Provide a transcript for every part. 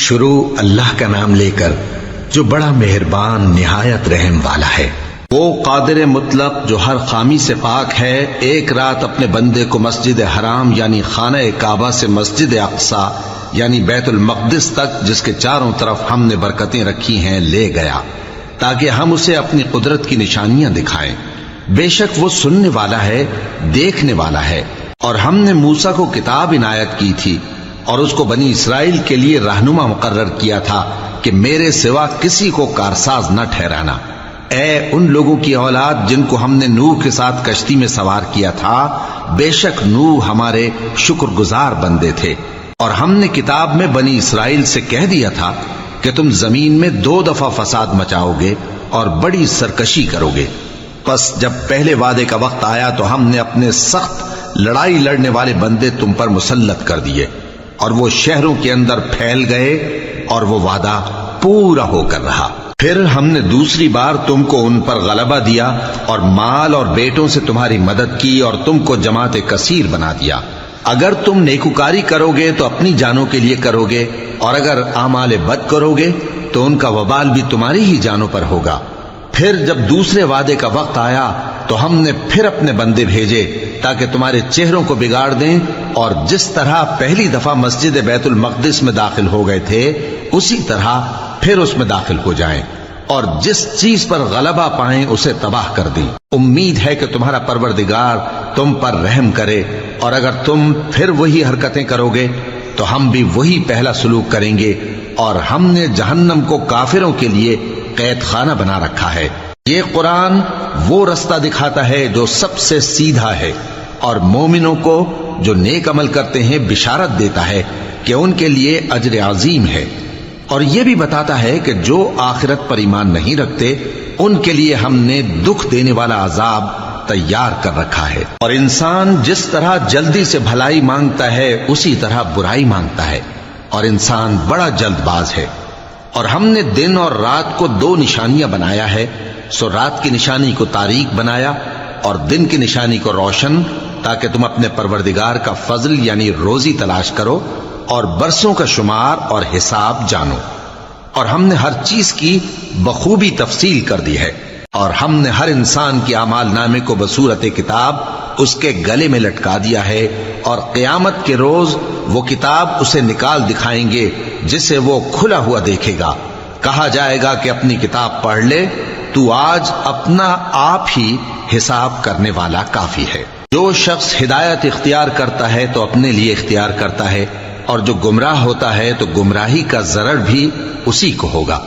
شروع اللہ کا نام لے کر جو بڑا مہربان نہایت رحم والا ہے۔ وہ قادر مطلق جو ہر خامی سے پاک ہے، ایک رات اپنے بندے کو مسجد حرام یعنی خانہ کعبہ سے مسجد اقصی یعنی بیت المقدس تک، جس کے چاروں طرف ہم نے برکتیں رکھی ہیں، لے گیا تاکہ ہم اسے اپنی قدرت کی نشانیاں دکھائیں۔ بے شک وہ سننے والا ہے، دیکھنے والا ہے۔ اور ہم نے موسیٰ کو کتاب عنایت کی تھی اور اس کو بنی اسرائیل کے لیے رہنما مقرر کیا تھا کہ میرے سوا کسی کو کارساز نہ ٹھہرانا۔ اے ان لوگوں کی اولاد جن کو ہم نے نوح کے ساتھ کشتی میں سوار کیا تھا، بے شک نوح ہمارے شکر گزار بندے تھے۔ اور ہم نے کتاب میں بنی اسرائیل سے کہہ دیا تھا کہ تم زمین میں 2 دفعہ فساد مچاؤ گے اور بڑی سرکشی کرو گے۔ پس جب پہلے وعدے کا وقت آیا تو ہم نے اپنے سخت لڑائی لڑنے والے بندے تم پر مسلط کر دیے، اور وہ شہروں کے اندر پھیل گئے، اور وہ وعدہ پورا ہو کر رہا۔ پھر ہم نے دوسری بار تم کو ان پر غلبہ دیا اور مال اور بیٹوں سے تمہاری مدد کی اور تم کو جماعت کثیر بنا دیا۔ اگر تم نیکوکاری کرو گے تو اپنی جانوں کے لیے کرو گے، اور اگر اعمال بد کرو گے تو ان کا وبال بھی تمہاری ہی جانوں پر ہوگا۔ پھر جب دوسرے وعدے کا وقت آیا تو ہم نے پھر اپنے بندے بھیجے تاکہ تمہارے چہروں کو بگاڑ دیں، اور جس طرح پہلی دفعہ مسجد بیت المقدس میں داخل ہو گئے تھے اسی طرح پھر اس میں داخل ہو جائیں، اور جس چیز پر غلبہ پائیں اسے تباہ کر دیں۔ امید ہے کہ تمہارا پروردگار تم پر رحم کرے، اور اگر تم پھر وہی حرکتیں کرو گے تو ہم بھی وہی پہلا سلوک کریں گے، اور ہم نے جہنم کو کافروں کے لیے قید خانہ بنا رکھا ہے۔ یہ قرآن وہ رستہ دکھاتا ہے جو سب سے سیدھا ہے، اور مومنوں کو جو نیک عمل کرتے ہیں بشارت دیتا ہے کہ ان کے لیے اجر عظیم ہے، اور یہ بھی بتاتا ہے کہ جو آخرت پر ایمان نہیں رکھتے ان کے لیے ہم نے دکھ دینے والا عذاب تیار کر رکھا ہے۔ اور انسان جس طرح جلدی سے بھلائی مانگتا ہے اسی طرح برائی مانگتا ہے، اور انسان بڑا جلد باز ہے۔ اور ہم نے دن اور رات کو 2 نشانیاں بنایا ہے، سو رات کی نشانی کو تاریک بنایا اور دن کی نشانی کو روشن، تاکہ تم اپنے پروردگار کا فضل یعنی روزی تلاش کرو اور برسوں کا شمار اور حساب جانو۔ اور ہم نے ہر چیز کی بخوبی تفصیل کر دی ہے، اور ہم نے ہر انسان کے اعمال نامے کو بصورت کتاب اس کے گلے میں لٹکا دیا ہے، اور قیامت کے روز وہ کتاب اسے نکال دکھائیں گے جسے وہ کھلا ہوا دیکھے گا۔ کہا جائے گا کہ اپنی کتاب پڑھ لے، تو آج اپنا آپ ہی حساب کرنے والا کافی ہے۔ جو شخص ہدایت اختیار کرتا ہے تو اپنے لیے اختیار کرتا ہے، اور جو گمراہ ہوتا ہے تو گمراہی کا ضرر بھی اسی کو ہوگا۔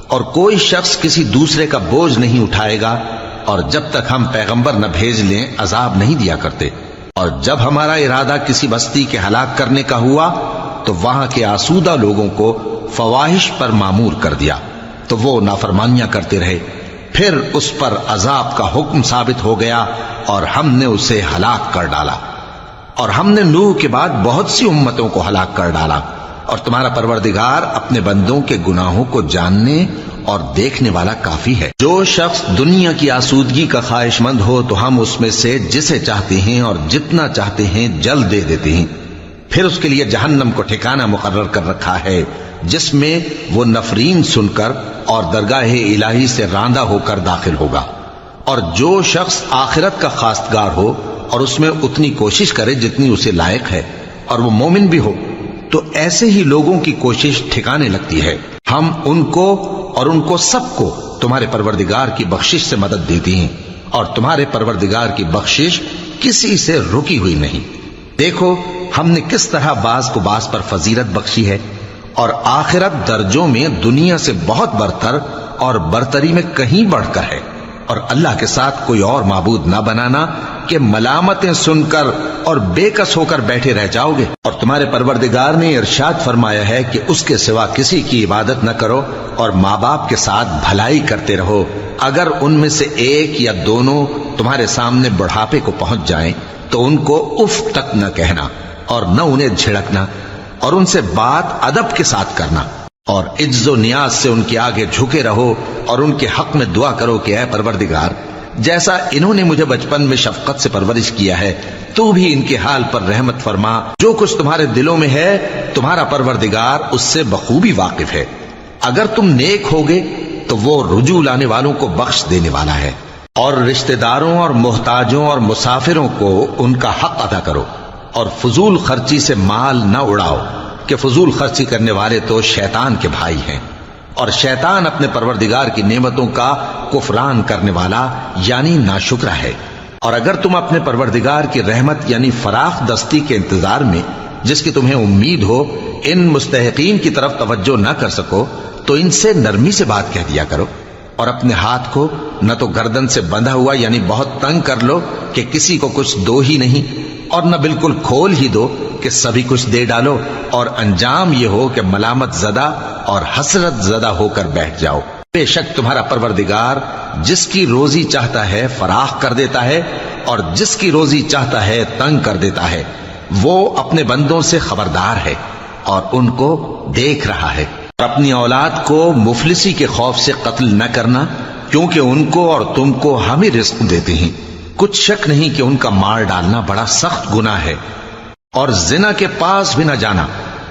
اور کوئی شخص کسی دوسرے کا بوجھ نہیں اٹھائے گا، اور جب تک ہم پیغمبر نہ بھیج لیں عذاب نہیں دیا کرتے۔ اور جب ہمارا ارادہ کسی بستی کے ہلاک کرنے کا ہوا تو وہاں کے آسودہ لوگوں کو فواحش پر مامور کر دیا، تو وہ نافرمانیاں کرتے رہے۔ پھر اس پر عذاب کا حکم ثابت ہو گیا اور ہم نے اسے ہلاک کر ڈالا۔ اور ہم نے نوح کے بعد بہت سی امتوں کو ہلاک کر ڈالا، اور تمہارا پروردگار اپنے بندوں کے گناہوں کو جاننے اور دیکھنے والا کافی ہے۔ جو شخص دنیا کی آسودگی کا خواہش مند ہو تو ہم اس میں سے جسے چاہتے ہیں اور جتنا چاہتے ہیں جلد دے دیتے ہیں۔ پھر اس کے لیے جہنم کو ٹھکانہ مقرر کر رکھا ہے، جس میں وہ نفرین سن کر اور درگاہ الہی سے راندہ ہو کر داخل ہوگا۔ اور جو شخص آخرت کا خواستگار ہو اور اس میں اتنی کوشش کرے جتنی اسے لائق ہے، اور وہ مومن بھی ہو، تو ایسے ہی لوگوں کی کوشش ٹھکانے لگتی ہے۔ ہم ان کو اور ان کو سب کو تمہارے پروردگار کی بخشش سے مدد دیتی ہیں، اور تمہارے پروردگار کی بخشش کسی سے رکی ہوئی نہیں۔ دیکھو ہم نے کس طرح بعض کو بعض پر فضیلت بخشی ہے، اور آخرت درجوں میں دنیا سے بہت برتر اور برتری میں کہیں بڑھ کر ہے۔ اور اللہ کے ساتھ کوئی اور معبود نہ بنانا کہ ملامتیں سن کر اور بے کس ہو کر بیٹھے رہ جاؤ گے۔ اور تمہارے پروردگار نے ارشاد فرمایا ہے کہ اس کے سوا کسی کی عبادت نہ کرو، اور ماں باپ کے ساتھ بھلائی کرتے رہو۔ اگر ان میں سے ایک یا دونوں تمہارے سامنے بڑھاپے کو پہنچ جائیں تو ان کو اف تک نہ کہنا، اور نہ انہیں جھڑکنا، اور ان سے بات ادب کے ساتھ کرنا، اور عجز و نیاز سے ان کے آگے جھکے رہو، اور ان کے حق میں دعا کرو کہ اے پروردگار جیسا انہوں نے مجھے بچپن میں شفقت سے پرورش کیا ہے تو بھی ان کے حال پر رحمت فرما. جو کچھ تمہارے دلوں میں ہے تمہارا پروردگار اس سے بخوبی واقف ہے. اگر تم نیک ہوگے تو وہ رجوع لانے والوں کو بخش دینے والا ہے. اور رشتہ داروں اور محتاجوں اور مسافروں کو ان کا حق ادا کرو اور فضول خرچی سے مال نہ اڑاؤ کہ فضول خرچی کرنے والے تو شیطان کے بھائی ہیں اور شیطان اپنے پروردگار کی نعمتوں کا کفران کرنے والا یعنی ناشکرا ہے. اور اگر تم اپنے پروردگار کی رحمت یعنی فراخ دستی کے انتظار میں جس کی تمہیں امید ہو ان مستحقین کی طرف توجہ نہ کر سکو تو ان سے نرمی سے بات کہہ دیا کرو اور اپنے ہاتھ کو نہ تو گردن سے بندھا ہوا یعنی بہت تنگ کر لو کہ کسی کو کچھ دو ہی نہیں اور نہ بالکل کھول ہی دو کہ سبھی کچھ دے ڈالو اور انجام یہ ہو کہ ملامت زدہ اور حسرت زدہ ہو کر بیٹھ جاؤ. بے شک تمہارا پروردگار جس کی روزی چاہتا ہے فراخ کر دیتا ہے اور جس کی روزی چاہتا ہے تنگ کر دیتا ہے. وہ اپنے بندوں سے خبردار ہے اور ان کو دیکھ رہا ہے. اور اپنی اولاد کو مفلسی کے خوف سے قتل نہ کرنا کیونکہ ان کو اور تم کو ہم ہی رزق دیتے ہیں. کچھ شک نہیں کہ ان کا مار ڈالنا بڑا سخت گناہ ہے. اور زنا کے پاس بھی نہ جانا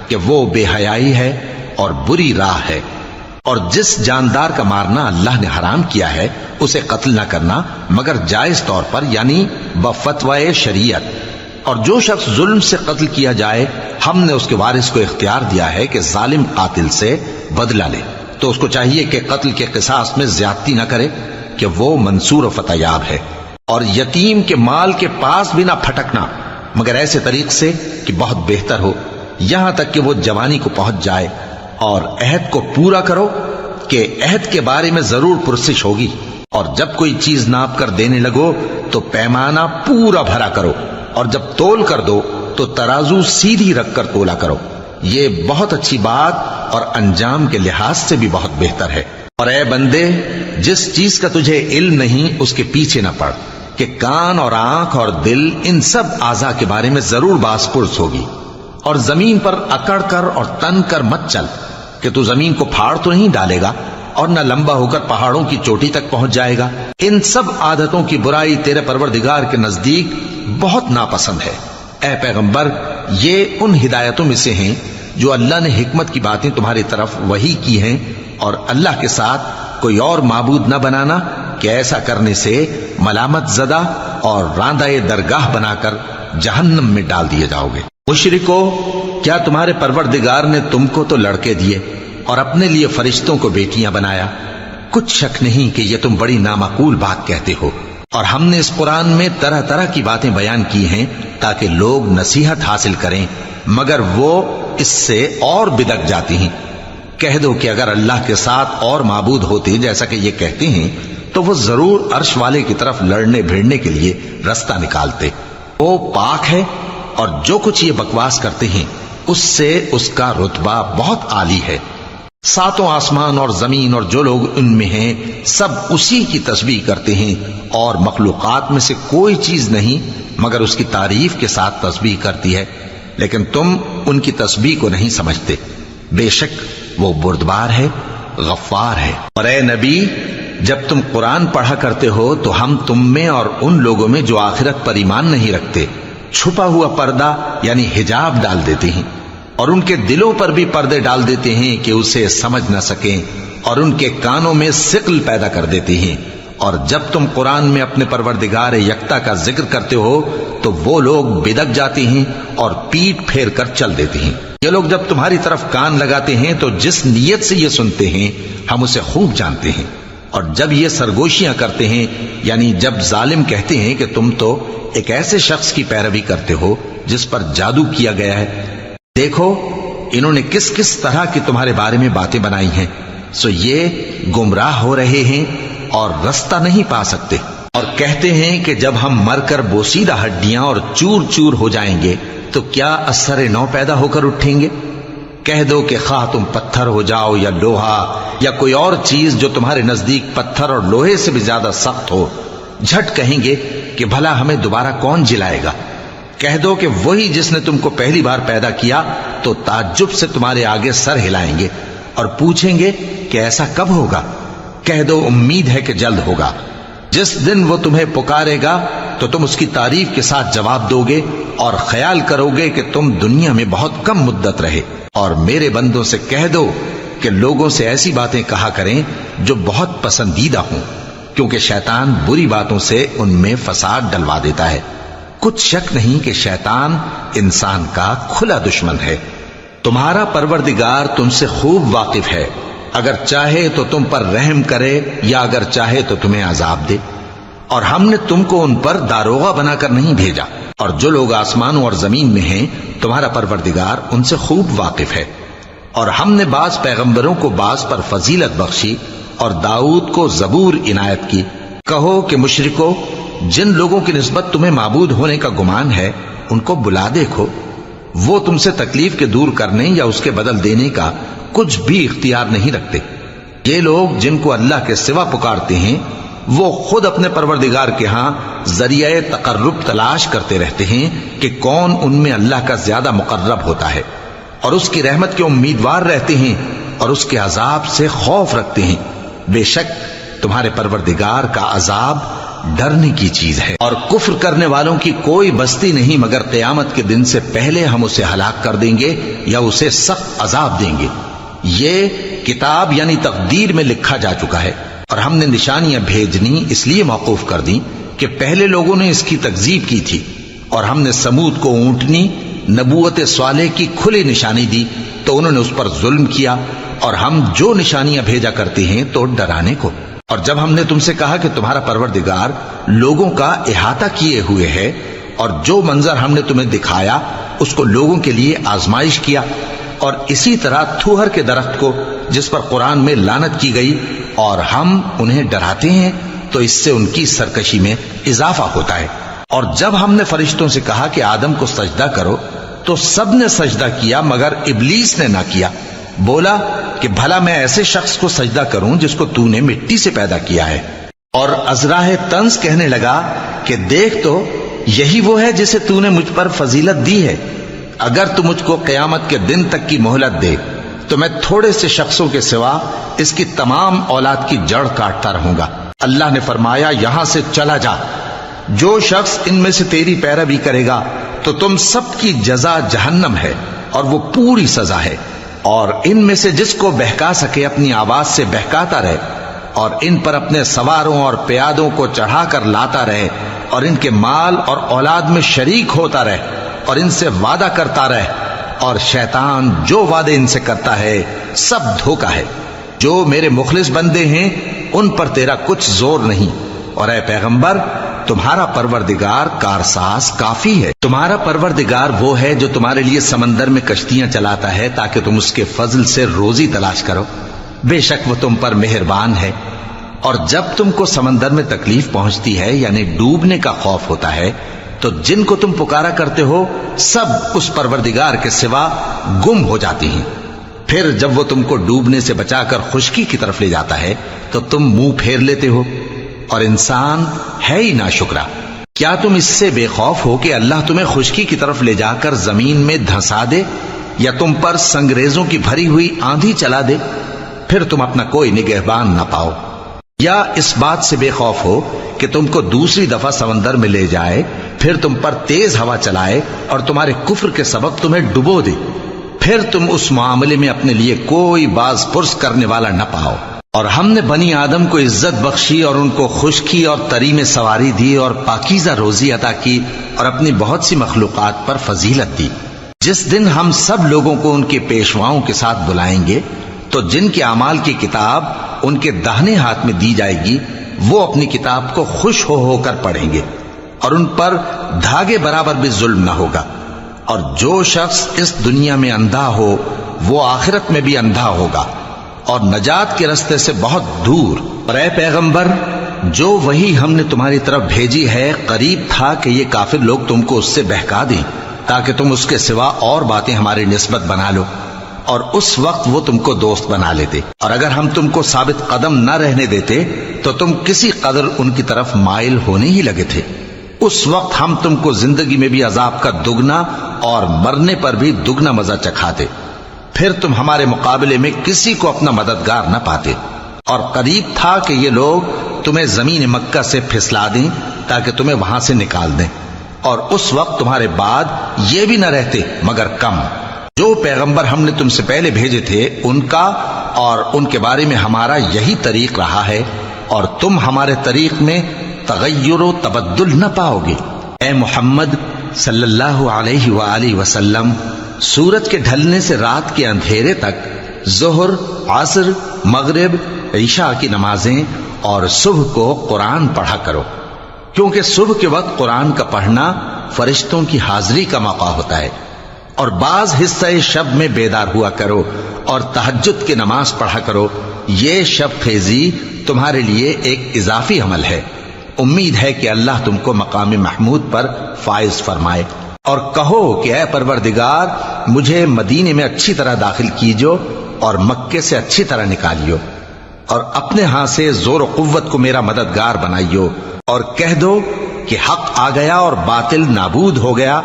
کہ وہ بے حیائی ہے اور بری راہ ہے. اور جس جاندار کا مارنا اللہ نے حرام کیا ہے اسے قتل نہ کرنا مگر جائز طور پر یعنی بفتوائے شریعت. اور جو شخص ظلم سے قتل کیا جائے ہم نے اس کے وارث کو اختیار دیا ہے کہ ظالم قاتل سے بدلہ لے تو اس کو چاہیے کہ قتل کے قصاص میں زیادتی نہ کرے کہ وہ منصور و فتح یاب ہے. اور یتیم کے مال کے پاس بھی نہ پھٹکنا مگر ایسے طریق سے کہ بہت بہتر ہو یہاں تک کہ وہ جوانی کو پہنچ جائے. اور عہد کو پورا کرو کہ عہد کے بارے میں ضرور پرسش ہوگی. اور جب کوئی چیز ناپ کر دینے لگو تو پیمانہ پورا بھرا کرو اور جب تول کر دو تو ترازو سیدھی رکھ کر تولا کرو. یہ بہت اچھی بات اور انجام کے لحاظ سے بھی بہت بہتر ہے. اور اے بندے جس چیز کا تجھے علم نہیں اس کے پیچھے نہ پڑ کہ کان اور آنکھ اور دل ان سب اعضاء کے بارے میں ضرور باس پرس ہوگی. اور زمین پر اکڑ کر اور تن کر مت چل کہ تو زمین کو پھاڑ تو نہیں ڈالے گا اور نہ لمبا ہو کر پہاڑوں کی چوٹی تک پہنچ جائے گا. ان سب عادتوں کی برائی تیرے پروردگار کے نزدیک بہت ناپسند ہے. اے پیغمبر یہ ان ہدایتوں میں سے ہیں جو اللہ نے حکمت کی باتیں تمہاری طرف وحی کی ہیں. اور اللہ کے ساتھ کوئی اور معبود نہ بنانا کہ ایسا کرنے سے ملامت زدہ اور راندہ درگاہ بنا کر جہنم میں ڈال دیے جاؤ گے. مشرکو کیا تمہارے پروردگار نے تم کو تو لڑکے دیے اور اپنے لیے فرشتوں کو بیٹیاں بنایا؟ کچھ شک نہیں کہ یہ تم بڑی نامعقول بات کہتے ہو. اور ہم نے اس قرآن میں طرح طرح کی باتیں بیان کی ہیں تاکہ لوگ نصیحت حاصل کریں مگر وہ اس سے اور بدک جاتی ہیں. کہہ دو کہ اگر اللہ کے ساتھ اور معبود ہوتے جیسا کہ یہ کہتے ہیں تو وہ ضرور عرش والے کی طرف لڑنے بھیڑنے کے لیے رستہ نکالتے. وہ پاک ہے اور جو کچھ یہ بکواس کرتے ہیں اس سے اس کا رتبہ بہت عالی ہے. ساتوں آسمان اور زمین اور جو لوگ ان میں ہیں سب اسی کی تسبیح کرتے ہیں اور مخلوقات میں سے کوئی چیز نہیں مگر اس کی تعریف کے ساتھ تسبیح کرتی ہے لیکن تم ان کی تسبیح کو نہیں سمجھتے. بے شک وہ بردبار ہے غفار ہے. اور اے نبی جب تم قرآن پڑھا کرتے ہو تو ہم تم میں اور ان لوگوں میں جو آخرت پر ایمان نہیں رکھتے چھپا ہوا پردہ یعنی حجاب ڈال دیتے ہیں اور ان کے دلوں پر بھی پردے ڈال دیتے ہیں کہ اسے سمجھ نہ سکیں اور ان کے کانوں میں ثقل پیدا کر دیتے ہیں. اور جب تم قرآن میں اپنے پروردگار یکتا کا ذکر کرتے ہو تو وہ لوگ بدک جاتے ہیں اور پیٹ پھیر کر چل دیتے ہیں. یہ لوگ جب تمہاری طرف کان لگاتے ہیں تو جس نیت سے یہ سنتے ہیں ہم اسے خوب جانتے ہیں. اور جب یہ سرگوشیاں کرتے ہیں یعنی جب ظالم کہتے ہیں کہ تم تو ایک ایسے شخص کی پیروی کرتے ہو جس پر جادو کیا گیا ہے، دیکھو انہوں نے کس کس طرح کی تمہارے بارے میں باتیں بنائی ہیں، سو یہ گمراہ ہو رہے ہیں اور رستہ نہیں پا سکتے. اور کہتے ہیں کہ جب ہم مر کر بوسیدہ ہڈیاں اور چور چور ہو جائیں گے تو کیا اثر نو پیدا ہو کر اٹھیں گے؟ کہہ دو کہ خواہ تم پتھر ہو جاؤ یا لوہا یا کوئی اور چیز جو تمہارے نزدیک پتھر اور لوہے سے بھی زیادہ سخت ہو، جھٹ کہیں گے کہ بھلا ہمیں دوبارہ کون جلائے گا. کہہ دو کہ وہی جس نے تم کو پہلی بار پیدا کیا تو تعجب سے تمہارے آگے سر ہلائیں گے اور پوچھیں گے کہ ایسا کب ہوگا. کہہ دو امید ہے کہ جلد ہوگا. جس دن وہ تمہیں پکارے گا تو تم اس کی تعریف کے ساتھ جواب دو گے اور خیال کرو گے کہ تم دنیا میں بہت کم مدت رہے. اور میرے بندوں سے کہہ دو کہ لوگوں سے ایسی باتیں کہا کریں جو بہت پسندیدہ ہوں، کیونکہ شیطان بری باتوں سے ان میں فساد ڈلوا دیتا ہے. کچھ شک نہیں کہ شیطان انسان کا کھلا دشمن ہے. تمہارا پروردگار تم سے خوب واقف ہے، اگر چاہے تو تم پر رحم کرے یا اگر چاہے تو تمہیں عذاب دے. اور ہم نے تم کو ان پر داروغہ بنا کر نہیں بھیجا، اور جو لوگ آسمانوں اور زمین میں ہیں تمہارا پروردگار ان سے خوب واقف ہے. اور ہم نے بعض پیغمبروں کو بعض پر فضیلت بخشی اور داؤد کو زبور عنایت کی. کہو کہ مشرکو، جن لوگوں کی نسبت تمہیں معبود ہونے کا گمان ہے ان کو بلا دیکھو، وہ تم سے تکلیف کے دور کرنے یا اس کے بدل دینے کا کچھ بھی اختیار نہیں رکھتے. یہ لوگ جن کو اللہ کے سوا پکارتے ہیں وہ خود اپنے پروردگار کے ہاں ذریعہ تقرب تلاش کرتے رہتے ہیں کہ کون ان میں اللہ کا زیادہ مقرب ہوتا ہے، اور اس کی رحمت کے امیدوار رہتے ہیں اور اس کے عذاب سے خوف رکھتے ہیں. بے شک تمہارے پروردگار کا عذاب ڈرنے کی چیز ہے. اور کفر کرنے والوں کی کوئی بستی نہیں مگر قیامت کے دن سے پہلے ہم اسے ہلاک کر دیں گے یا اسے سخت عذاب دیں گے. یہ کتاب یعنی تقدیر میں لکھا جا چکا ہے. اور ہم نے نشانیاں بھیجنی اس لیے موقوف کر دیں کہ پہلے لوگوں نے اس کی تکذیب کی تھی. اور ہم نے سمود کو اونٹنی نبوت صالح کی کھلی نشانی دی تو انہوں نے اس پر ظلم کیا. اور ہم جو نشانیاں بھیجا کرتے ہیں تو ڈرانے کو. اور جب ہم نے تم سے کہا کہ تمہارا پروردگار لوگوں کا احاطہ کیے ہوئے ہے اور جو منظر ہم نے تمہیں دکھایا اس کو لوگوں کے لیے آزمائش کیا، اور اسی طرح تھوہر کے درخت کو جس پر قرآن میں لعنت کی گئی، اور ہم انہیں ڈراتے ہیں تو اس سے ان کی سرکشی میں اضافہ ہوتا ہے. اور جب ہم نے فرشتوں سے کہا کہ آدم کو سجدہ کرو تو سب نے سجدہ کیا مگر ابلیس نے نہ کیا. بولا کہ بھلا میں ایسے شخص کو سجدہ کروں جس کو تو نے مٹی سے پیدا کیا ہے. اور ازراہ طنز کہنے لگا کہ دیکھ تو یہی وہ ہے جسے تو نے مجھ پر فضیلت دی ہے. اگر تو مجھ کو قیامت کے دن تک کی مہلت دے تو میں تھوڑے سے شخصوں کے سوا اس کی تمام اولاد کی جڑ کاٹتا رہوں گا. اللہ نے فرمایا یہاں سے چلا جا، جو شخص ان میں سے تیری پیروی کرے گا تو تم سب کی جزا جہنم ہے اور وہ پوری سزا ہے. اور ان میں سے جس کو بہکا سکے اپنی آواز سے بہکاتا رہے، اور ان پر اپنے سواروں اور پیادوں کو چڑھا کر لاتا رہے، اور ان کے مال اور اولاد میں شریک ہوتا رہے، اور ان سے وعدہ کرتا رہے. اور شیطان جو وعدے ان سے کرتا ہے سب دھوکہ ہے. جو میرے مخلص بندے ہیں ان پر تیرا کچھ زور نہیں. اور اے پیغمبر تمہارا پروردگار کارساز کافی ہے. تمہارا پروردگار وہ ہے جو تمہارے لیے سمندر میں کشتیاں چلاتا ہے تاکہ تم اس کے فضل سے روزی تلاش کرو. بے شک وہ تم پر مہربان ہے. اور جب تم کو سمندر میں تکلیف پہنچتی ہے یعنی ڈوبنے کا خوف ہوتا ہے تو جن کو تم پکارا کرتے ہو سب اس پروردگار کے سوا گم ہو جاتی ہیں. پھر جب وہ تم کو ڈوبنے سے بچا کر خشکی کی طرف لے جاتا ہے تو تم منہ پھیر لیتے ہو. اور انسان ہے ہی ناشکرا. کیا تم اس سے بے خوف ہو کہ اللہ تمہیں خشکی کی طرف لے جا کر زمین میں دھنسا دے یا تم پر سنگریزوں کی بھری ہوئی آندھی چلا دے، پھر تم اپنا کوئی نگہبان نہ پاؤ؟ یا اس بات سے بے خوف ہو کہ تم کو دوسری دفعہ سمندر میں لے جائے، پھر تم پر تیز ہوا چلائے اور تمہارے کفر کے سبب تمہیں ڈبو دے، پھر تم اس معاملے میں اپنے لیے کوئی باز پرس کرنے والا نہ پاؤ؟ اور ہم نے بنی آدم کو عزت بخشی اور ان کو خشکی اور تری میں سواری دی اور پاکیزہ روزی عطا کی اور اپنی بہت سی مخلوقات پر فضیلت دی. جس دن ہم سب لوگوں کو ان کے پیشواؤں کے ساتھ بلائیں گے تو جن کے اعمال کی کتاب ان کے داہنے ہاتھ میں دی جائے گی وہ اپنی کتاب کو خوش ہو کر پڑھیں گے اور ان پر دھاگے برابر بھی ظلم نہ ہوگا. اور جو شخص اس دنیا میں اندھا ہو وہ آخرت میں بھی اندھا ہوگا اور نجات کے رستے سے بہت دور. اور اے پیغمبر جو وہی ہم نے تمہاری طرف بھیجی ہے قریب تھا کہ یہ کافر لوگ تم کو اس سے بہکا دیں تاکہ تم اس کے سوا اور باتیں ہماری نسبت بنا لو، اور اس وقت وہ تم کو دوست بنا لیتے. اور اگر ہم تم کو ثابت قدم نہ رہنے دیتے تو تم کسی قدر ان کی طرف مائل ہونے ہی لگے تھے. اس وقت ہم تم کو زندگی میں بھی عذاب کا دگنا اور مرنے پر بھی دگنا مزہ چکھاتے، پھر تم ہمارے مقابلے میں کسی کو اپنا مددگار نہ پاتے. اور قریب تھا کہ یہ لوگ تمہیں زمین مکہ سے پھسلا دیں تاکہ تمہیں وہاں سے نکال دیں، اور اس وقت تمہارے بعد یہ بھی نہ رہتے مگر کم۔ جو پیغمبر ہم نے تم سے پہلے بھیجے تھے ان کا اور ان کے بارے میں ہمارا یہی طریق رہا ہے، اور تم ہمارے طریق میں تغیر و تبدل نہ پاؤ گے۔ اے محمد صلی اللہ علیہ وآلہ وسلم، سورج کے ڈھلنے سے رات کے اندھیرے تک ظہر، عصر، مغرب، عشاء کی نمازیں اور صبح کو قرآن پڑھا کرو، کیونکہ صبح کے وقت قرآن کا پڑھنا فرشتوں کی حاضری کا موقع ہوتا ہے، اور بعض حصہ شب میں بیدار ہوا کرو اور تہجد کی نماز پڑھا کرو۔ یہ شب خیزی تمہارے لیے ایک اضافی عمل ہے۔ امید ہے کہ اللہ تم کو مقام محمود پر فائز فرمائے۔ اور کہو کہ اے پروردگار، مجھے مدینے میں اچھی طرح داخل کیجو اور مکے سے اچھی طرح نکالیو، اور اپنے ہاں سے زور و قوت کو میرا مددگار بنائیو، اور کہہ دو کہ حق آ گیا اور باطل نابود ہو گیا،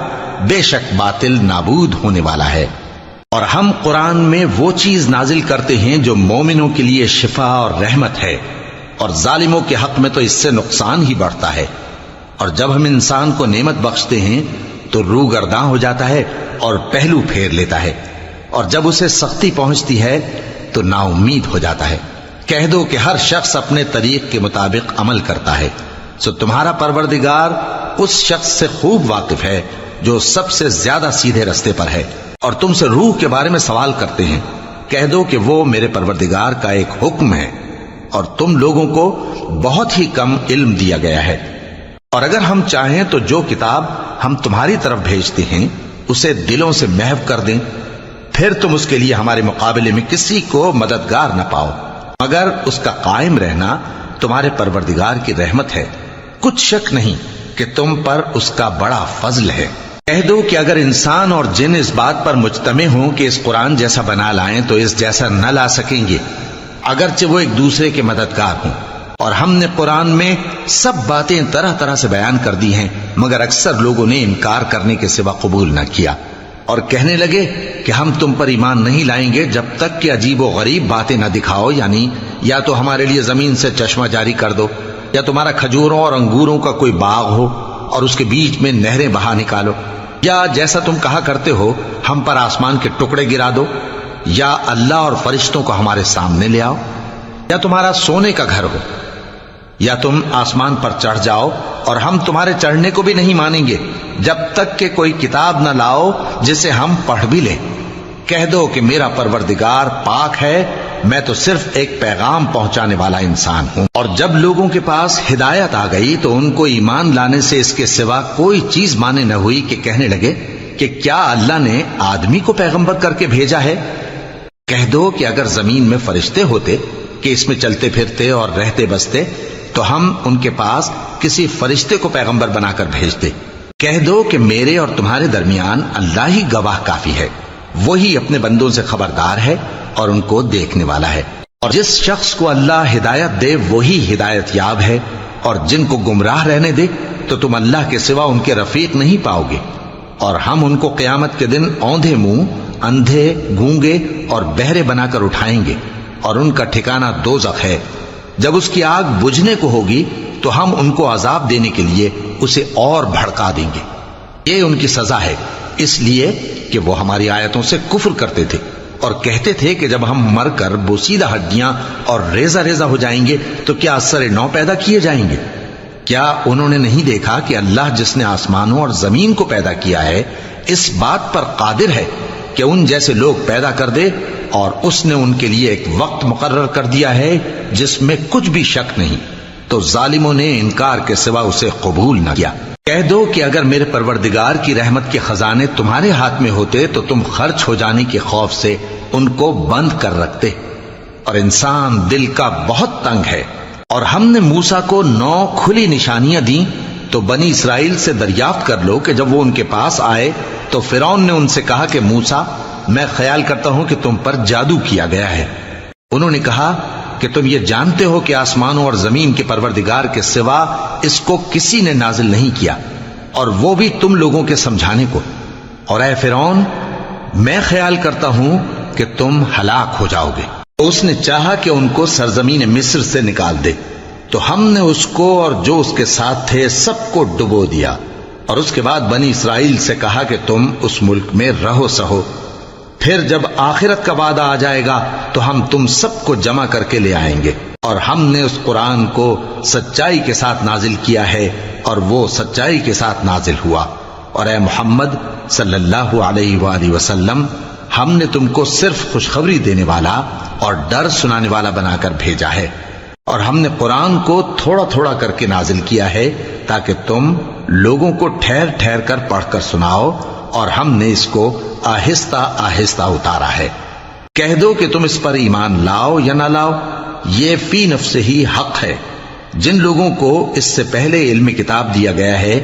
بے شک باطل نابود ہونے والا ہے۔ اور ہم قرآن میں وہ چیز نازل کرتے ہیں جو مومنوں کے لیے شفا اور رحمت ہے، اور ظالموں کے حق میں تو اس سے نقصان ہی بڑھتا ہے۔ اور جب ہم انسان کو نعمت بخشتے ہیں تو روح گرداں ہو جاتا ہے اور پہلو پھیر لیتا ہے، اور جب اسے سختی پہنچتی ہے تو نا امید ہو جاتا ہے۔ کہہ دو کہ ہر شخص اپنے طریق کے مطابق عمل کرتا ہے، سو تمہارا پروردگار اس شخص سے خوب واقف ہے جو سب سے زیادہ سیدھے رستے پر ہے۔ اور تم سے روح کے بارے میں سوال کرتے ہیں، کہہ دو کہ وہ میرے پروردگار کا ایک حکم ہے، اور تم لوگوں کو بہت ہی کم علم دیا گیا ہے۔ اور اگر ہم چاہیں تو جو کتاب ہم تمہاری طرف بھیجتے ہیں اسے دلوں سے محو کر دیں، پھر تم اس کے لیے ہمارے مقابلے میں کسی کو مددگار نہ پاؤ، مگر اس کا قائم رہنا تمہارے پروردگار کی رحمت ہے، کچھ شک نہیں کہ تم پر اس کا بڑا فضل ہے۔ کہہ دو کہ اگر انسان اور جن اس بات پر مجتمع ہوں کہ اس قرآن جیسا بنا لائیں تو اس جیسا نہ لا سکیں گے، اگرچہ وہ ایک دوسرے کے مددگار ہوں۔ اور ہم نے قرآن میں سب باتیں طرح طرح سے بیان کر دی ہیں، مگر اکثر لوگوں نے انکار کرنے کے سوا قبول نہ کیا، اور کہنے لگے کہ ہم تم پر ایمان نہیں لائیں گے جب تک کہ عجیب و غریب باتیں نہ دکھاؤ، یعنی یا تو ہمارے لیے زمین سے چشمہ جاری کر دو، یا تمہارا کھجوروں اور انگوروں کا کوئی باغ ہو اور اس کے بیچ میں نہریں بہا نکالو، یا جیسا تم کہا کرتے ہو ہم پر آسمان کے ٹکڑے گرا دو، یا اللہ اور فرشتوں کو ہمارے سامنے لے آؤ، یا تمہارا سونے کا گھر ہو، یا تم آسمان پر چڑھ جاؤ، اور ہم تمہارے چڑھنے کو بھی نہیں مانیں گے جب تک کہ کوئی کتاب نہ لاؤ جسے ہم پڑھ بھی لیں۔ کہہ دو کہ میرا پروردگار پاک ہے، میں تو صرف ایک پیغام پہنچانے والا انسان ہوں۔ اور جب لوگوں کے پاس ہدایت آ گئی تو ان کو ایمان لانے سے اس کے سوا کوئی چیز مانے نہ ہوئی کہ کہنے لگے کہ کیا اللہ نے آدمی کو پیغمبر کر کے بھیجا ہے؟ کہہ دو کہ اگر زمین میں فرشتے ہوتے کہ اس میں چلتے پھرتے اور رہتے بستے تو ہم ان کے پاس کسی فرشتے کو پیغمبر بنا کر بھیجتے۔ کہہ دو کہ میرے اور تمہارے درمیان اللہ ہی گواہ کافی ہے، وہی اپنے بندوں سے خبردار ہے اور ان کو دیکھنے والا ہے۔ اور جس شخص کو اللہ ہدایت دے وہی ہدایت یاب ہے، اور جن کو گمراہ رہنے دے تو تم اللہ کے سوا ان کے رفیق نہیں پاؤ گے۔ اور ہم ان کو قیامت کے دن اوندھے منہ، اندھے، گونگے اور بہرے بنا کر اٹھائیں گے، اور ان کا ٹھکانہ دوزخ ہے۔ جب اس کی آگ بجھنے کو ہوگی تو ہم ان کو عذاب دینے کے لیے اسے اور بھڑکا دیں گے۔ یہ ان کی سزا ہے، اس لیے کہ وہ ہماری آیتوں سے کفر کرتے تھے اور کہتے تھے کہ جب ہم مر کر بوسیدہ ہڈیاں اور ریزہ ریزہ ہو جائیں گے تو کیا اثر نو پیدا کیے جائیں گے؟ کیا انہوں نے نہیں دیکھا کہ اللہ جس نے آسمانوں اور زمین کو پیدا کیا ہے اس بات پر قادر ہے کہ ان جیسے لوگ پیدا کر دے، اور اس نے ان کے لیے ایک وقت مقرر کر دیا ہے جس میں کچھ بھی شک نہیں، تو ظالموں نے انکار کے سوا اسے قبول نہ کیا۔ کہہ دو کہ اگر میرے پروردگار کی رحمت کے خزانے تمہارے ہاتھ میں ہوتے تو تم خرچ ہو جانے کے خوف سے ان کو بند کر رکھتے، اور انسان دل کا بہت تنگ ہے۔ اور ہم نے موسیٰ کو 9 کھلی نشانیاں دیں تو بنی اسرائیل سے دریافت کر لو کہ جب وہ ان کے پاس آئے تو فرعون نے ان سے کہا کہ موسیٰ، میں خیال کرتا ہوں کہ تم پر جادو کیا گیا ہے۔ انہوں نے کہا کہ تم یہ جانتے ہو کہ آسمانوں اور زمین کے پروردگار کے سوا اس کو کسی نے نازل نہیں کیا، اور وہ بھی تم لوگوں کے سمجھانے کو۔ اور اے فرعون، میں خیال کرتا ہوں کہ تم ہلاک ہو جاؤ گے۔ تو اس نے چاہا کہ ان کو سرزمین مصر سے نکال دے، تو ہم نے اس کو اور جو اس کے ساتھ تھے سب کو ڈبو دیا، اور اس کے بعد بنی اسرائیل سے کہا کہ تم اس ملک میں رہو سہو، پھر جب آخرت کا وعدہ آ جائے گا تو ہم تم سب کو جمع کر کے لے آئیں گے۔ اور ہم نے اس قرآن کو سچائی کے ساتھ نازل کیا ہے، اور وہ سچائی کے ساتھ نازل ہوا۔ اور اے محمد صلی اللہ علیہ وآلہ وسلم، ہم نے تم کو صرف خوشخبری دینے والا اور ڈر سنانے والا بنا کر بھیجا ہے، اور ہم نے قرآن کو تھوڑا تھوڑا کر کے نازل کیا ہے تاکہ تم لوگوں کو ٹھہر ٹھہر کر پڑھ کر سناؤ، اور ہم نے اس کو آہستہ آہستہ اتارا ہے۔ کہہ دو کہ تم اس پر ایمان لاؤ یا نہ لاؤ، یہ فی نفسہ ہی حق ہے۔ جن لوگوں کو اس سے پہلے علم کتاب دیا گیا ہے،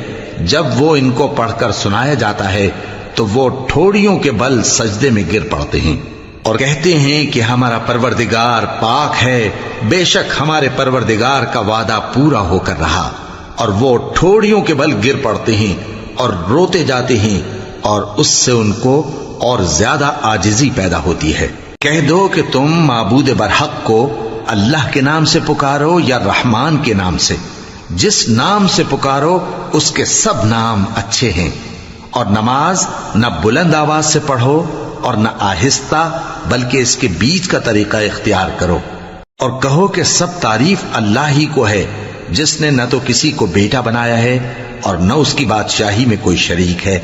جب وہ ان کو پڑھ کر سنایا جاتا ہے تو وہ ٹھوڑیوں کے بل سجدے میں گر پڑتے ہیں اور کہتے ہیں کہ ہمارا پروردگار پاک ہے، بے شک ہمارے پروردگار کا وعدہ پورا ہو کر رہا، اور وہ ٹھوڑیوں کے بل گر پڑتے ہیں اور روتے جاتے ہیں، اور اس سے ان کو اور زیادہ عاجزی پیدا ہوتی ہے۔ کہہ دو کہ تم معبود برحق کو اللہ کے نام سے پکارو یا رحمان کے نام سے، جس نام سے پکارو اس کے سب نام اچھے ہیں، اور نماز نہ بلند آواز سے پڑھو اور نہ آہستہ، بلکہ اس کے بیچ کا طریقہ اختیار کرو، اور کہو کہ سب تعریف اللہ ہی کو ہے، جس نے نہ تو کسی کو بیٹا بنایا ہے اور نہ اس کی بادشاہی میں کوئی شریک ہے،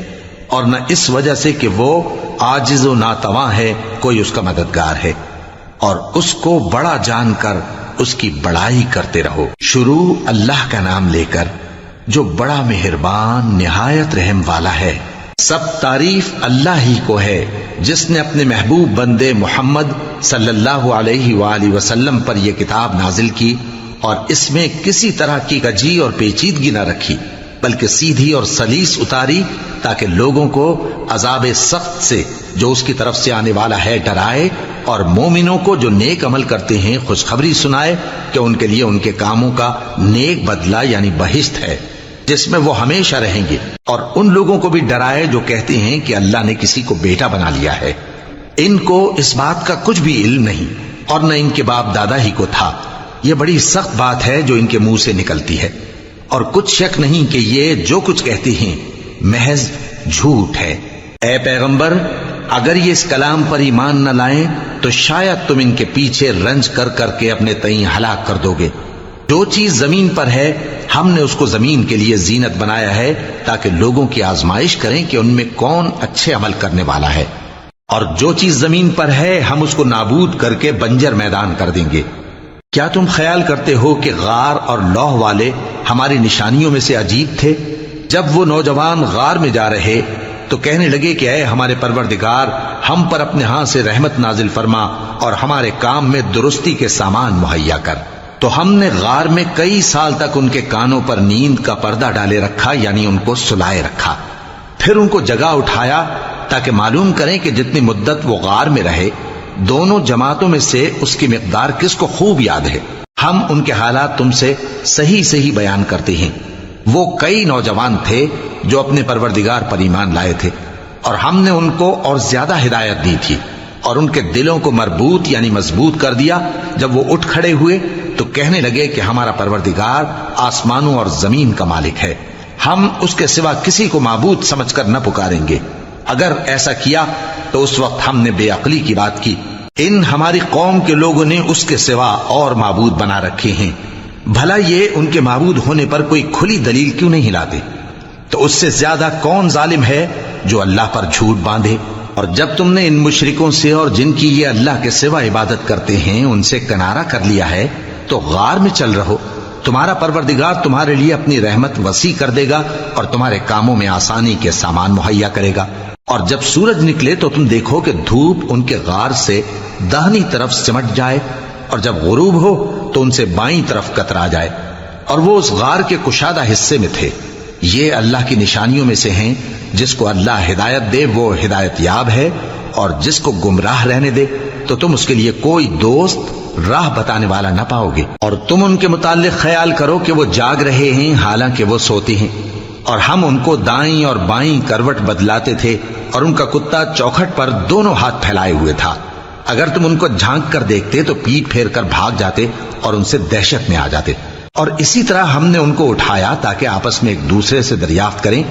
اور نہ اس وجہ سے کہ وہ عاجز و ناتواں ہے کوئی اس کا مددگار ہے، اور اس کو بڑا جان کر اس کی بڑائی کرتے رہو۔ شروع اللہ کا نام لے کر جو بڑا مہربان نہایت رحم والا ہے۔ سب تعریف اللہ ہی کو ہے جس نے اپنے محبوب بندے محمد صلی اللہ علیہ وآلہ وسلم پر یہ کتاب نازل کی، اور اس میں کسی طرح کی کجی اور پیچیدگی نہ رکھی، بلکہ سیدھی اور سلیس اتاری تاکہ لوگوں کو عذاب سخت سے جو اس کی طرف سے آنے والا ہے ڈرائے، اور مومنوں کو جو نیک عمل کرتے ہیں خوشخبری سنائے کہ ان کے لیے ان کے کاموں کا نیک بدلہ یعنی بہشت ہے جس میں وہ ہمیشہ رہیں گے، اور ان لوگوں کو بھی ڈرائے جو کہتے ہیں کہ اللہ نے کسی کو بیٹا بنا لیا ہے۔ ان کو اس بات کا کچھ بھی علم نہیں، اور نہ ان کے باپ دادا ہی کو تھا۔ یہ بڑی سخت بات ہے جو ان کے منہ سے نکلتی ہے، اور کچھ شک نہیں کہ یہ جو کچھ کہتے ہیں محض جھوٹ ہے۔ اے پیغمبر، اگر یہ اس کلام پر ایمان نہ لائیں تو شاید تم ان کے پیچھے رنج کر کر کے اپنے تئیں ہلاک کر دو گے۔ جو چیز زمین پر ہے ہم نے اس کو زمین کے لیے زینت بنایا ہے تاکہ لوگوں کی آزمائش کریں کہ ان میں کون اچھے عمل کرنے والا ہے، اور جو چیز زمین پر ہے ہم اس کو نابود کر کے بنجر میدان کر دیں گے۔ کیا تم خیال کرتے ہو کہ غار اور لوح والے ہماری نشانیوں میں سے عجیب تھے؟ جب وہ نوجوان غار میں جا رہے تو کہنے لگے کہ اے ہمارے پروردگار، ہم پر اپنے ہاں سے رحمت نازل فرما اور ہمارے کام میں درستی کے سامان مہیا کر۔ تو ہم نے غار میں کئی سال تک ان کے کانوں پر نیند کا پردہ ڈالے رکھا، یعنی ان کو سلائے رکھا، پھر ان کو جگا اٹھایا تاکہ معلوم کریں کہ جتنی مدت وہ غار میں رہے دونوں جماعتوں میں سے اس کی مقدار کس کو خوب یاد ہے۔ ہم ان کے حالات تم سے صحیح صحیح بیان کرتے ہیں۔ وہ کئی نوجوان تھے جو اپنے پروردگار پر ایمان لائے تھے، اور ہم نے ان کو اور زیادہ ہدایت دی تھی، اور ان کے دلوں کو مربوط یعنی مضبوط کر دیا۔ جب وہ اٹھ کھڑے ہوئے تو کہنے لگے کہ ہمارا پروردگار آسمانوں اور زمین کا مالک ہے، ہم اس کے سوا کسی کو معبود سمجھ کر نہ پکاریں گے۔ اگر ایسا کیا تو اس وقت ہم نے بے عقلی کی بات کی۔ ان ہماری قوم کے لوگوں نے اس کے سوا اور معبود بنا رکھے ہیں، بھلا یہ ان کے معبود ہونے پر کوئی کھلی دلیل کیوں نہیں لاتے؟ تو اس سے زیادہ کون ظالم ہے جو اللہ پر جھوٹ باندھے؟ اور جب تم نے ان مشرکوں سے اور جن کی یہ اللہ کے سوا عبادت کرتے ہیں ان سے کنارہ کر لیا ہے تو غار میں چل رہو، تمہارا پروردگار تمہارے لیے اپنی رحمت وسیع کر دے گا اور تمہارے کاموں میں آسانی کے سامان مہیا کرے گا۔ اور جب سورج نکلے تو تم دیکھو کہ دھوپ ان کے غار سے داہنی طرف سمٹ جائے، اور جب غروب ہو تو ان سے بائیں طرف کترا جائے، اور وہ اس غار کے کشادہ حصے میں تھے۔ یہ اللہ کی نشانیوں میں سے ہیں، جس کو اللہ ہدایت دے وہ ہدایت یاب ہے، اور جس کو گمراہ رہنے دے تو تم اس کے لیے کوئی دوست راہ بتانے والا نہ پاؤ گے۔ اور تم ان کے متعلق خیال کرو کہ وہ جاگ رہے ہیں حالانکہ وہ سوتے ہیں، اور ہم ان کو دائیں اور بائیں کروٹ بدلاتے تھے، اور ان کا کتا چوکھٹ پر دونوں ہاتھ پھیلائے ہوئے تھا۔ اگر تم ان کو جھانک کر دیکھتے تو پیٹ پھیر کر بھاگ جاتے اور ان سے دہشت میں آ جاتے۔ اور اسی طرح ہم نے ان کو اٹھایا تاکہ آپس میں ایک دوسرے سے دریافت کریں۔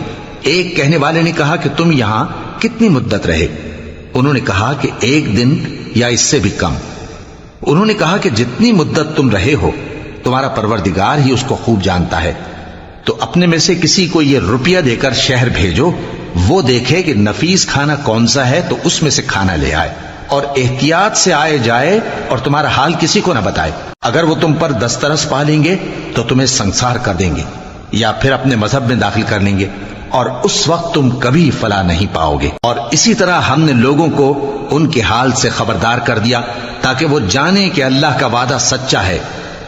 ایک کہنے والے نے کہا کہ تم یہاں کتنی مدت رہے؟ انہوں نے کہا کہ 1 دن یا اس سے بھی کم۔ انہوں نے کہا کہ جتنی مدت تم رہے ہو تمہارا پروردگار ہی اس کو خوب جانتا ہے، تو اپنے میں سے کسی کو یہ روپیہ دے کر شہر بھیجو، وہ دیکھے کہ نفیس کھانا کون سا ہے تو اس میں سے کھانا لے آئے، اور احتیاط سے آئے جائے اور تمہارا حال کسی کو نہ بتائے۔ اگر وہ تم پر دسترس پا لیں گے تو تمہیں سنسار کر دیں گے یا پھر اپنے مذہب میں داخل کر لیں گے، اور اس وقت تم کبھی فلاح نہیں پاؤ گے۔ اور اسی طرح ہم نے لوگوں کو ان کے حال سے خبردار کر دیا تاکہ وہ جانیں کہ اللہ کا وعدہ سچا ہے،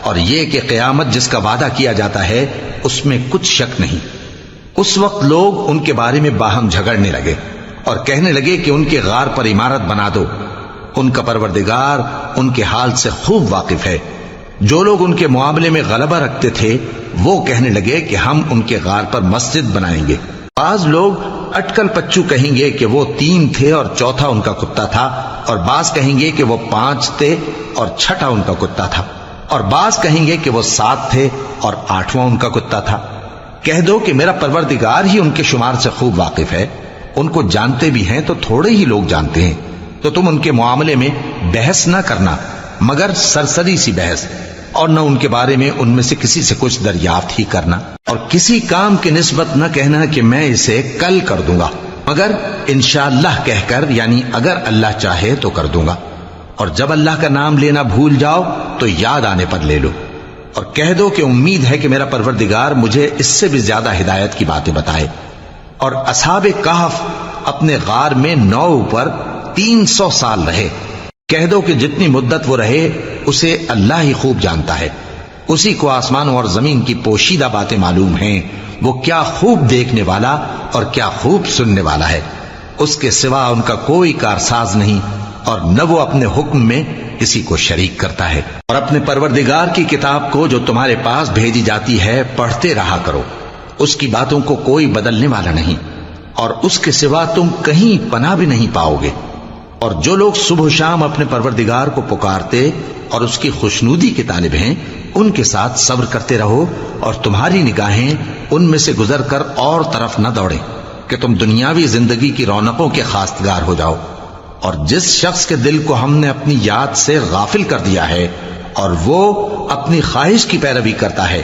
اور یہ کہ قیامت جس کا وعدہ کیا جاتا ہے اس میں کچھ شک نہیں۔ اس وقت لوگ ان کے بارے میں باہم جھگڑنے لگے اور کہنے لگے کہ ان کے غار پر عمارت بنا دو۔ ان کا پروردگار ان کے حال سے خوب واقف ہے۔ جو لوگ ان کے معاملے میں غلبہ رکھتے تھے وہ کہنے لگے کہ ہم ان کے غار پر مسجد بنائیں گے۔ بعض لوگ اٹکل پچو کہیں گے کہ وہ 3 تھے اور چوتھا ان کا کتا تھا، اور بعض کہیں گے کہ وہ 5 تھے اور چھٹا ان کا کتا تھا، اور بعض کہیں گے کہ وہ 7 تھے اور 8واں ان کا کتا تھا۔ کہہ دو کہ میرا پروردگار ہی ان کے شمار سے خوب واقف ہے، ان کو جانتے بھی ہیں تو تھوڑے ہی لوگ جانتے ہیں، تو تم ان کے معاملے میں بحث نہ کرنا مگر سرسری سی بحث، اور نہ ان کے بارے میں ان میں سے کسی سے کچھ دریافت ہی کرنا، اور کسی کام کی نسبت نہ کہنا کہ میں اسے کل کر دوں گا، مگر انشاءاللہ کہہ کر، یعنی اگر اللہ چاہے تو کر دوں گا، اور جب اللہ کا نام لینا بھول جاؤ تو یاد آنے پر لے لو، اور کہہ دو کہ امید ہے کہ میرا پروردگار مجھے اس سے بھی زیادہ ہدایت کی باتیں بتائے۔ اور اصحاب کہف اپنے غار میں 9 پر 300 سال رہے۔ کہہ دو کہ جتنی مدت وہ رہے اسے اللہ ہی خوب جانتا ہے، اسی کو آسمانوں اور زمین کی پوشیدہ باتیں معلوم ہیں، وہ کیا خوب دیکھنے والا اور کیا خوب سننے والا ہے۔ اس کے سوا ان کا کوئی کارساز نہیں، اور نہ وہ اپنے حکم میں کسی کو شریک کرتا ہے۔ اور اپنے پروردگار کی کتاب کو جو تمہارے پاس بھیجی جاتی ہے پڑھتے رہا کرو، اس کی باتوں کو کوئی بدلنے والا نہیں، اور اس کے سوا تم کہیں پناہ بھی نہیں پاؤ گے۔ اور جو لوگ صبح و شام اپنے پروردگار کو پکارتے اور اس کی خوشنودی کے طالب ہیں، ان کے ساتھ صبر کرتے رہو، اور تمہاری نگاہیں ان میں سے گزر کر اور طرف نہ دوڑیں کہ تم دنیاوی زندگی کی رونقوں کے خواستگار ہو جاؤ۔ اور جس شخص کے دل کو ہم نے اپنی یاد سے غافل کر دیا ہے اور وہ اپنی خواہش کی پیروی کرتا ہے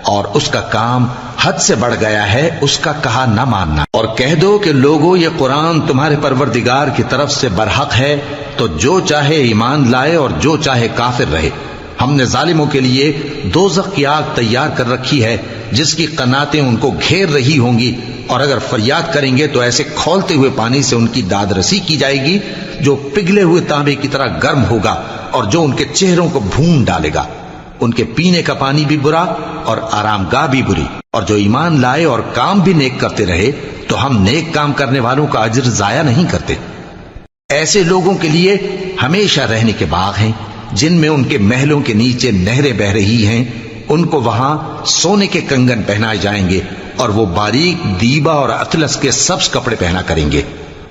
اور اس کا کام حد سے بڑھ گیا ہے، اس کا کہا نہ ماننا۔ اور کہہ دو کہ لوگوں یہ قرآن تمہارے پروردگار کی طرف سے برحق ہے، تو جو چاہے ایمان لائے اور جو چاہے کافر رہے۔ ہم نے ظالموں کے لیے دوزخ کی آگ تیار کر رکھی ہے جس کی قناتیں ان کو گھیر رہی ہوں گی، اور اگر فریاد کریں گے تو ایسے کھولتے ہوئے پانی سے ان کی داد رسی کی جائے گی جو پگھلے ہوئے تانبے کی طرح گرم ہوگا اور جو ان کے چہروں کو بھون ڈالے گا۔ ان کے پینے کا پانی بھی برا اور آرام گاہ بھی بری۔ اور جو ایمان لائے اور کام بھی نیک کرتے رہے تو ہم نیک کام کرنے والوں کا اجر ضائع نہیں کرتے۔ ایسے لوگوں کے لیے ہمیشہ رہنے کے باغ ہیں جن میں ان کے محلوں کے نیچے نہریں بہ رہی ہیں، ان کو وہاں سونے کے کنگن پہنائے جائیں گے، اور وہ باریک دیبا اور اطلس کے سبز کپڑے پہنا کریں گے،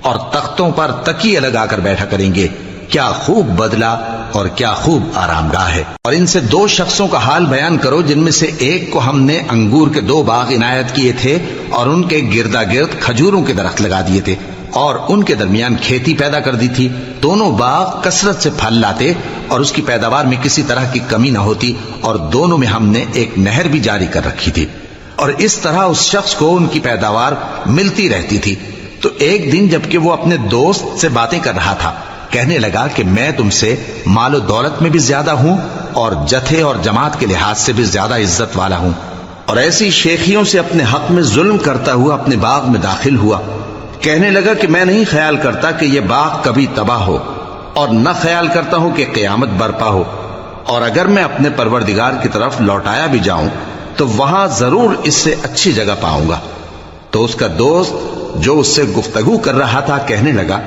اور تختوں پر تکیے لگا کر بیٹھا کریں گے۔ کیا خوب بدلہ اور کیا خوب آرام گاہ ہے۔ اور ان سے 2 شخصوں کا حال بیان کرو جن میں سے ایک کو ہم نے انگور کے 2 باغ عنایت کیے تھے اور ان کے گردا گرد کھجوروں کے درخت لگا دیے تھے اور ان کے درمیان کھیتی پیدا کر دی تھی۔ دونوں باغ کثرت سے پھل لاتے اور اس کی پیداوار میں کسی طرح کی کمی نہ ہوتی، اور دونوں میں ہم نے ایک نہر بھی جاری کر رکھی تھی، اور اس طرح اس شخص کو ان کی پیداوار ملتی رہتی تھی۔ تو ایک دن جبکہ وہ اپنے دوست سے باتیں کر رہا تھا، کہنے لگا کہ میں تم سے مال و دولت میں بھی زیادہ ہوں اور جتھے اور جماعت کے لحاظ سے بھی زیادہ عزت والا ہوں، اور ایسی شیخیوں سے اپنے حق میں ظلم کرتا ہوا اپنے باغ میں داخل ہوا۔ کہنے لگا کہ میں نہیں خیال کرتا کہ یہ باغ کبھی تباہ ہو، اور نہ خیال کرتا ہوں کہ قیامت برپا ہو، اور اگر میں اپنے پروردگار کی طرف لوٹایا بھی جاؤں تو وہاں ضرور اس سے اچھی جگہ پاؤں گا۔ تو اس کا دوست جو اس سے گفتگو کر رہا تھا کہنے لگا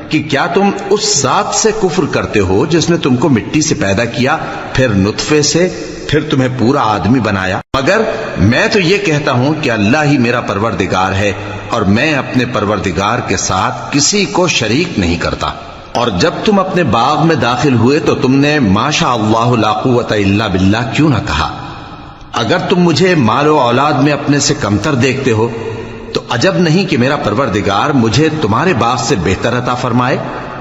کہ کیا تم اس ذات سے کفر کرتے ہو جس نے تم کو مٹی سے پیدا کیا، پھر نطفے سے، پھر تمہیں پورا آدمی بنایا؟ مگر میں تو یہ کہتا ہوں کہ اللہ ہی میرا پروردگار ہے، اور میں اپنے پروردگار کے ساتھ کسی کو شریک نہیں کرتا۔ اور جب تم اپنے باغ میں داخل ہوئے تو تم نے ما شاء اللہ لا قوت الا باللہ کیوں نہ کہا؟ اگر تم مجھے مال و اولاد میں اپنے سے کمتر دیکھتے ہو تو عجب نہیں کہ میرا پروردگار مجھے تمہارے باغ سے بہتر عطا فرمائے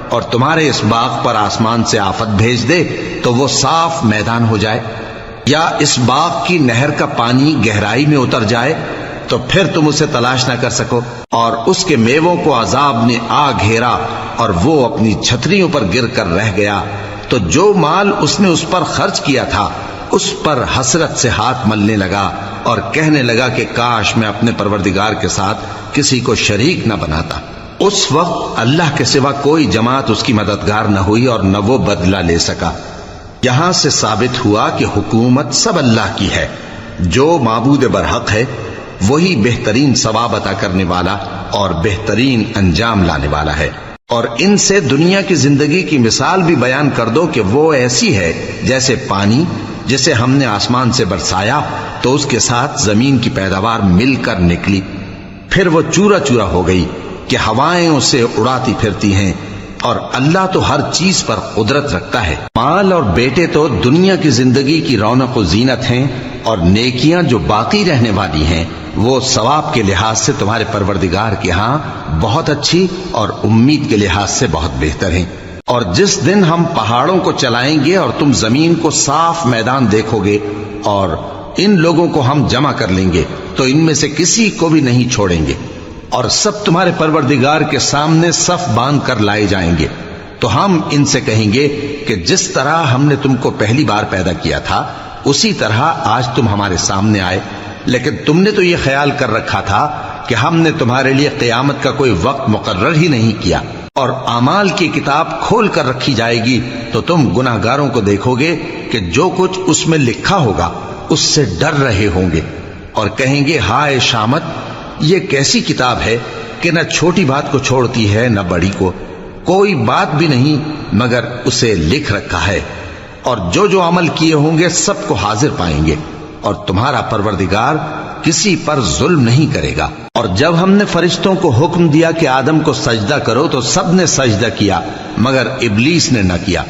اور تمہارے اس باغ پر آسمان سے آفت بھیج دے تو وہ صاف میدان ہو جائے، یا اس باغ کی نہر کا پانی گہرائی میں اتر جائے تو پھر تم اسے تلاش نہ کر سکو، اور اس کے میووں کو عذاب نے آ گھیرا اور وہ اپنی چھتریوں پر گر کر رہ گیا، تو جو مال اس نے اس پر خرچ کیا تھا اس پر حسرت سے ہاتھ ملنے لگا اور کہنے لگا کہ کاش میں اپنے پروردگار کے ساتھ کسی کو شریک نہ بناتا۔ اس وقت اللہ کے سوا کوئی جماعت اس کی مددگار نہ ہوئی اور نہ وہ بدلہ لے سکا۔ یہاں سے ثابت ہوا کہ حکومت سب اللہ کی ہے، جو معبود برحق ہے وہی بہترین ثواب عطا کرنے والا اور بہترین انجام لانے والا ہے۔ اور ان سے دنیا کی زندگی کی مثال بھی بیان کر دو کہ وہ ایسی ہے جیسے پانی جسے ہم نے آسمان سے برسایا تو اس کے ساتھ زمین کی پیداوار مل کر نکلی، پھر وہ چورا چورا ہو گئی کہ ہوائیں اسے اڑاتی پھرتی ہیں، اور اللہ تو ہر چیز پر قدرت رکھتا ہے۔ مال اور بیٹے تو دنیا کی زندگی کی رونق و زینت ہیں، اور نیکیاں جو باقی رہنے والی ہیں وہ ثواب کے لحاظ سے تمہارے پروردگار کے ہاں بہت اچھی اور امید کے لحاظ سے بہت بہتر ہیں۔ اور جس دن ہم پہاڑوں کو چلائیں گے اور تم زمین کو صاف میدان دیکھو گے اور ان لوگوں کو ہم جمع کر لیں گے تو ان میں سے کسی کو بھی نہیں چھوڑیں گے، اور سب تمہارے پروردگار کے سامنے صف باندھ کر لائے جائیں گے، تو ہم ان سے کہیں گے کہ جس طرح ہم نے تم کو پہلی بار پیدا کیا تھا اسی طرح آج تم ہمارے سامنے آئے، لیکن تم نے تو یہ خیال کر رکھا تھا کہ ہم نے تمہارے لیے قیامت کا کوئی وقت مقرر ہی نہیں کیا، اور اعمال کی کتاب کھول کر رکھی جائے گی تو تم گناہگاروں کو دیکھو گے کہ جو کچھ اس میں لکھا ہوگا اس سے ڈر رہے ہوں گے، اور کہیں گے ہائے شامت، یہ کیسی کتاب ہے کہ نہ چھوٹی بات کو چھوڑتی ہے نہ بڑی کو، کوئی بات بھی نہیں مگر اسے لکھ رکھا ہے، اور جو جو عمل کیے ہوں گے سب کو حاضر پائیں گے، اور تمہارا پروردگار کسی پر ظلم نہیں کرے گا۔ اور جب ہم نے فرشتوں کو حکم دیا کہ آدم کو سجدہ کرو تو سب نے سجدہ کیا مگر ابلیس نے نہ کیا،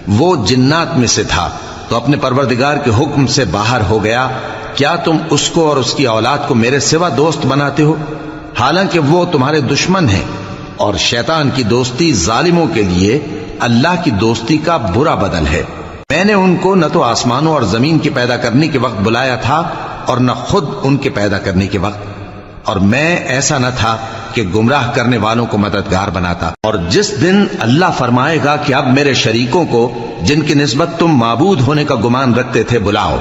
وہ جنات میں سے تھا تو اپنے پروردگار کے حکم سے باہر ہو گیا۔ کیا تم اس کو اور اس کی اولاد کو میرے سوا دوست بناتے ہو، حالانکہ وہ تمہارے دشمن ہیں، اور شیطان کی دوستی ظالموں کے لیے اللہ کی دوستی کا برا بدل ہے۔ میں نے ان کو نہ تو آسمانوں اور زمین کے پیدا کرنے کے وقت بلایا تھا اور نہ خود ان کے پیدا کرنے کے وقت، اور میں ایسا نہ تھا کہ گمراہ کرنے والوں کو مددگار بناتا۔ اور جس دن اللہ فرمائے گا کہ اب میرے شریکوں کو جن کی نسبت تم معبود ہونے کا گمان رکھتے تھے بلاؤ،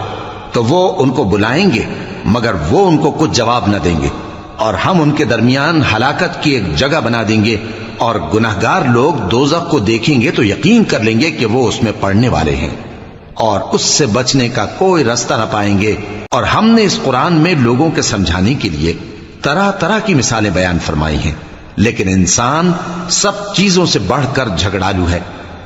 تو وہ ان کو بلائیں گے مگر وہ ان کو کچھ جواب نہ دیں گے، اور ہم ان کے درمیان ہلاکت کی ایک جگہ بنا دیں گے، اور گناہگار لوگ دوزخ کو دیکھیں گے تو یقین کر لیں گے کہ وہ اس میں پڑنے والے ہیں، اور اس سے بچنے کا کوئی راستہ نہ پائیں گے۔ اور ہم نے اس قرآن میں لوگوں کے سمجھانے کے لیے طرح طرح کی مثالیں بیان فرمائی ہیں، لیکن انسان سب چیزوں سے بڑھ کر جھگڑالو ہے،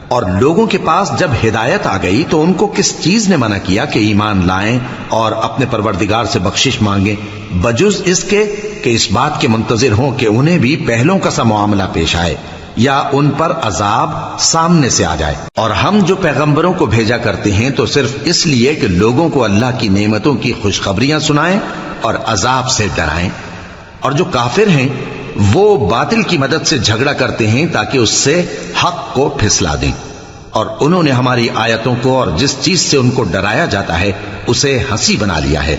اور لوگوں کے پاس جب ہدایت آ گئی تو ان کو کس چیز نے منع کیا کہ ایمان لائیں اور اپنے پروردگار سے بخشش مانگیں، بجز اس کے کہ اس بات کے منتظر ہوں کہ انہیں بھی پہلوں کا سا معاملہ پیش آئے یا ان پر عذاب سامنے سے آ جائے۔ اور ہم جو پیغمبروں کو بھیجا کرتے ہیں تو صرف اس لیے کہ لوگوں کو اللہ کی نعمتوں کی خوشخبریاں سنائیں اور عذاب سے ڈرائیں، اور جو کافر ہیں وہ باطل کی مدد سے جھگڑا کرتے ہیں تاکہ اس سے حق کو پھسلا دیں، اور انہوں نے ہماری آیتوں کو اور جس چیز سے ان کو ڈرایا جاتا ہے اسے ہنسی بنا لیا ہے۔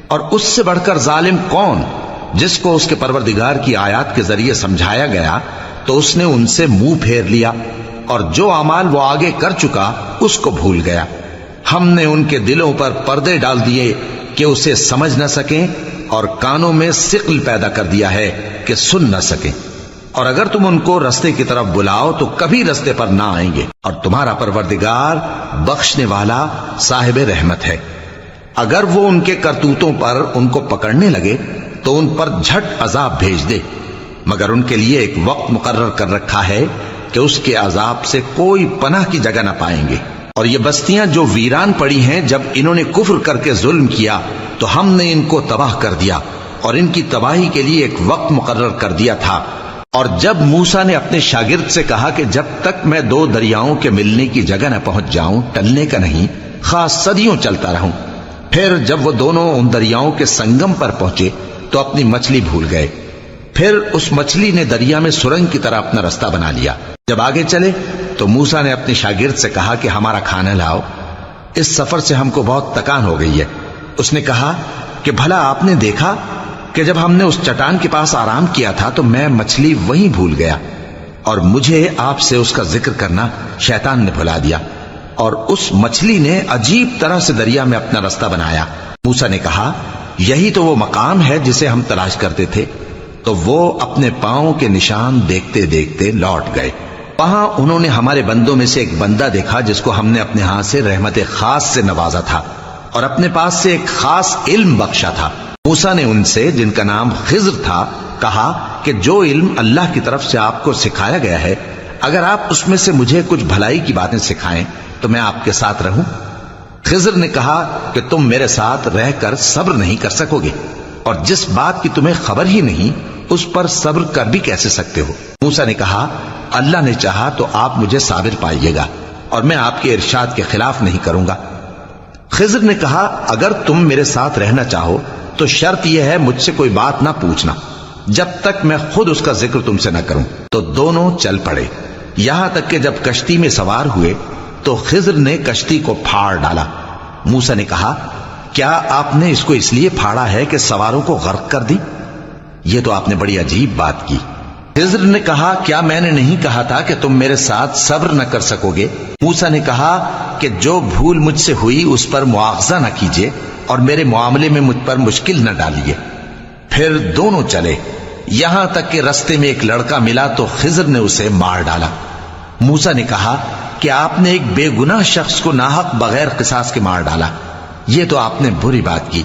اور اس سے بڑھ کر ظالم کون، جس کو اس کے پروردگار کی آیات کے ذریعے سمجھایا گیا تو اس نے ان سے منہ پھیر لیا، اور جو اعمال وہ آگے کر چکا اس کو بھول گیا۔ ہم نے ان کے دلوں پر پردے ڈال دیے کہ اسے سمجھ نہ سکیں، اور کانوں میں ثقل پیدا کر دیا ہے کہ سن نہ سکیں، اور اگر تم ان کو رستے کی طرف بلاؤ تو کبھی رستے پر نہ آئیں گے، اور تمہارا پروردگار بخشنے والا صاحب رحمت ہے۔ اگر وہ ان کے کرتوتوں پر ان کو پکڑنے لگے تو ان پر جھٹ عذاب بھیج دے، مگر ان کے لیے ایک وقت مقرر کر رکھا ہے کہ اس کے عذاب سے کوئی پناہ کی جگہ نہ پائیں گے۔ اور یہ بستیاں جو ویران پڑی ہیں، جب انہوں نے کفر کر کے ظلم کیا تو ہم نے ان کو تباہ کر دیا، اور ان کی تباہی کے لیے ایک وقت مقرر کر دیا تھا۔ اور جب موسیٰ نے اپنے شاگرد سے کہا کہ جب تک میں دو دریاؤں کے ملنے کی جگہ نہ پہنچ جاؤں ٹلنے کا نہیں، خاص صدیوں چلتا رہوں، پھر جب وہ دونوں ان دریاؤں کے سنگم پر پہنچے تو اپنی مچھلی بھول گئے. پھر اس مچھلی نے دریا میں سرنگ کی طرح اپنا رستہ بنا لیا. جب آگے چلے تو موسیٰ نے اپنے شاگرد سے کہا کہ ہمارا کھانا لاؤ، اس سفر سے ہم کو بہت تکان ہو گئی ہے. اس نے کہا کہ بھلا آپ نے دیکھا کہ جب ہم نے اس چٹان کے پاس آرام کیا تھا تو میں مچھلی وہیں بھول گیا، اور مجھے آپ سے اس کا ذکر کرنا شیطان نے بھلا دیا، اور اس مچھلی نے عجیب طرح سے دریا میں اپنا رستہ بنایا. موسیٰ نے کہا یہی تو وہ مقام ہے جسے ہم تلاش کرتے تھے. تو وہ اپنے پاؤں کے نشان دیکھتے دیکھتے لوٹ گئے. وہاں انہوں نے ہمارے بندوں میں سے ایک بندہ دیکھا جس کو ہم نے اپنے ہاں سے رحمت خاص سے نوازا تھا اور اپنے پاس سے ایک خاص علم بخشا تھا. موسیٰ نے ان سے جن کا نام خضر تھا کہا کہ جو علم اللہ کی طرف سے آپ کو سکھایا گیا ہے، اگر آپ اس میں سے مجھے کچھ بھلائی کی باتیں سکھائیں تو میں آپ کے ساتھ رہوں. خضر نے کہا کہ تم میرے ساتھ رہ کر صبر نہیں کر سکو گے، اور جس بات کی تمہیں خبر ہی نہیں اس پر صبر کر بھی کیسے سکتے ہو. موسیٰ نے کہا اللہ نے چاہا تو آپ مجھے صابر پائیے گا، اور میں آپ کے ارشاد کے خلاف نہیں کروں گا. خضر نے کہا اگر تم میرے ساتھ رہنا چاہو تو شرط یہ ہے مجھ سے کوئی بات نہ پوچھنا جب تک میں خود اس کا ذکر تم سے نہ کروں. تو دونوں چل پڑے، یہاں تک کہ جب کشتی میں سوار ہوئے تو خضر نے کشتی کو پھاڑ ڈالا. موسیٰ نے کہا کیا آپ نے اس کو اس لیے پھاڑا ہے کہ سواروں کو غرق کر دی؟ یہ تو آپ نے بڑی عجیب بات کی. خضر نے کہا کیا میں نے نہیں کہا تھا کہ تم میرے ساتھ صبر نہ کر سکو گے؟ موسیٰ نے کہا کہ جو بھول مجھ سے ہوئی اس پر مواخذہ نہ کیجیے اور میرے معاملے میں مجھ پر مشکل نہ ڈالیے. پھر دونوں چلے، یہاں تک کہ رستے میں ایک لڑکا ملا تو خضر نے اسے مار ڈالا. موسیٰ نے کہا کہ آپ نے ایک بے گناہ شخص کو ناحق بغیر قصاص کے مار ڈالا، یہ تو آپ نے بری بات کی.